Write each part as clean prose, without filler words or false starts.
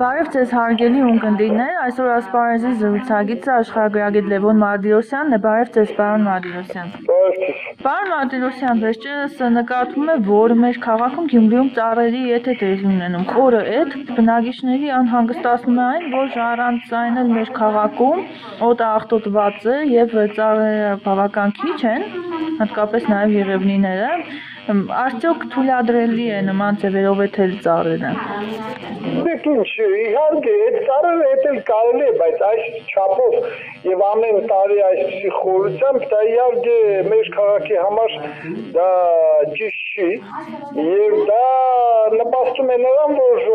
Բարև ձեզ հարգելի ունկնդիրներ, այսօր ասպարեզի զրուցակիցը աշխարհագրագետ Լևոն Մարտիրոսյանն է, բարև ձեզ պարոն Մարտիրոսյան։ Պարոն Մարտիրոսյան, վերջերս նկատվում է, որ մեր քաղաքում Գյումրիում ծառերի եթ է տեղի ունենում, խորը էթ, բնակիչների անհանգստացնում է այն, որ առանց այն էլ մեր քաղաքում օդը աղտոտված է եւ ծառերը բավական քիչ են, հատկապես նաեւ եղևնիները, արդյոք թույլատրելի է նման ձևերով էթել ծառերը։ Իհարկե, այդ ծառերը էթել կարելի է, բայց այս չափով եւ ամեն տարի այսպիսի խորությամբ դա իհարկե մեր քաղաքի համար դա ճիշտ չի եւ դա նպաստում է նրան, որ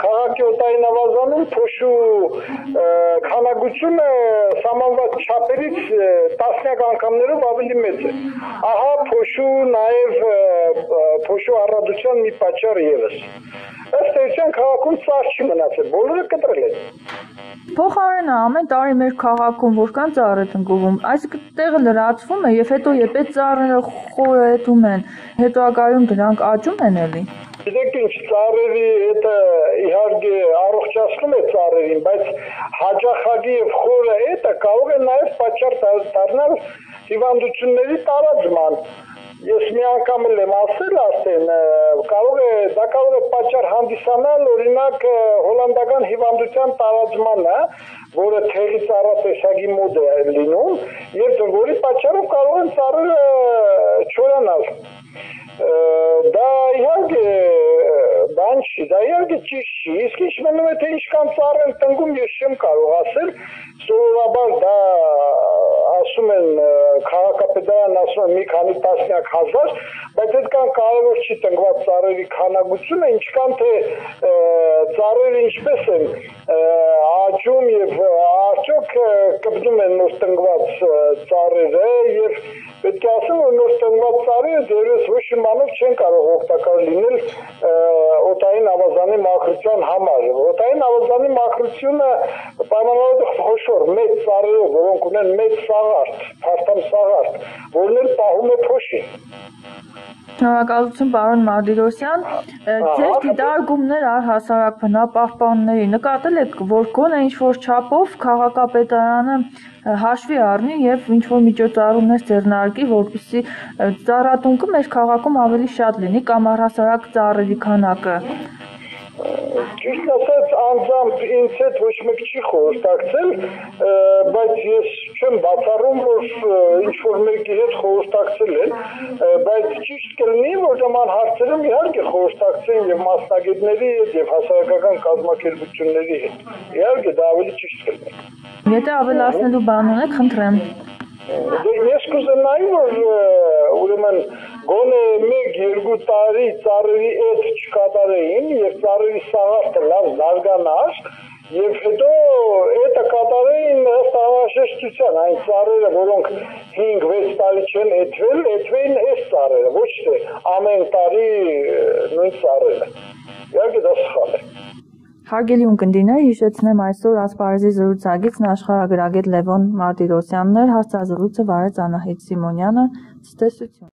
քաղաքի օդային ավազանում փոշու քանակությունը սահմանված չափերից տասնյակ անգամներով ավելի մեծ է։ Ահա փոշու նաեւ փոշու առատության մի պատճառ եւս։ Ըստ էության քաղաքում ծառ չի մնացել, բոլորը կտրել են։ Փոխարենը ամեն տարի մեր քաղաքում որքան ծառ է տնկվում, այսինքն տեղը լրացվում է եւ հետո երբ այդ ծառերը խորհետում են, հետագայում դրանք աճում են էլի։ Գիտեք ինչ, ծառերի հետը իհարկե առողջացնում է ծառերին, բայց հաճախակի եւ խորը հետը կարող է նաեւ պատճառ դառնալ հիվանդությունների տարածման։ Ես մի անգամ եմ ասել արդեն, դա կարող է պատճառ հանդիսանալ օրինակ հոլանդական հիվանդության տարածմանը, որը թեղի ծառատեսակի մոտ է լինում, եւ որի պատճառով կարող են ծառերը չորանալ։ Դա իհարկե բան չի, դա իհարկե ճիշտ չի, իսկ ինչ մնում է, թե ինչքան ծառ են տնկում, ես չեմ կարող ասել, սովորաբար դա ասում են քաղաքապետարանն ասում են մի քանի տասնյակ հազար, բայց այդքան կարևոր չի տնկված ծառերի քանակությունը, ինչքան թե ծառերը ինչպես են աճում եւ արդյոք կպտում են նոր տնկված ծառերը եւ պետք է ասեմ, որ նոր տնկված ծառերը դեռևս ոչ իմանով չեն կարող օգտակար լինել օդային ավազանի մաքրության համար։ Օդային ավազանի մաքրությունը պայմանավորված է խոշոր մեծ ծառերով, որոնք ունեն մեծ սաղարթ, փարթամ սաղարթ, որն էլ պահում է փոշին։ Շնորհակալություն պարոն Մարտիրոսյան, ձեր դիտարկումներ առհասարակ բնապահպանների նկատել եք, որ գոնե ինչ-որ չափով քաղաքապետարանը հաշվի առնի եւ ինչ-որ միջոցառումներ ձեռնարկի, որպեսզի ծառատունկը մեր քաղաքում ավելի շատ լինի կամ առհասարակ ծառերի քանակը։ Ճիշտ ասած, անձամբ ինձ հետ ոչ մեկ չի խորհրդակցել, բայց ես չեմ բացառում, որ ինչ-որ մեկի հետ խորհրդակցել են, բայց ճիշտ կլինի, որ նման հարցերում իհարկե խորհրդակցեն եւ մասնագետների հետ եւ հասարակական կազմակերպությունների հետ։ Իհարկե դա ավելի ճիշտ կլինի։ Եթե ավելացնելու բան ունեք, խնդրեմ։ Ես կուզենայի, որ ուրեմն գոնե 1-2 տարի ծառերի էթ չկատարեին եւ ծառերի սաղարթը լավ զարգանար եւ հետո էթը կատարեին ըստ անհրաժեշտության այն ծառերը, որոնք 5-6 տարի չեն էթվել, էթվեին այս ծառերը, ոչ թե ամեն տարի նույն ծառերը։ Իհարկե դա սխալ է։ Հարգելի ունկնդիրներ, հիշեցնեմ այսօր ասպարեզի զրուցակիցն աշխարհագրագետ Լևոն Մարտիրոսյանն էր, հարցազրույցը վարեց Անահիտ Սիմոնյանը, ցտեսություն։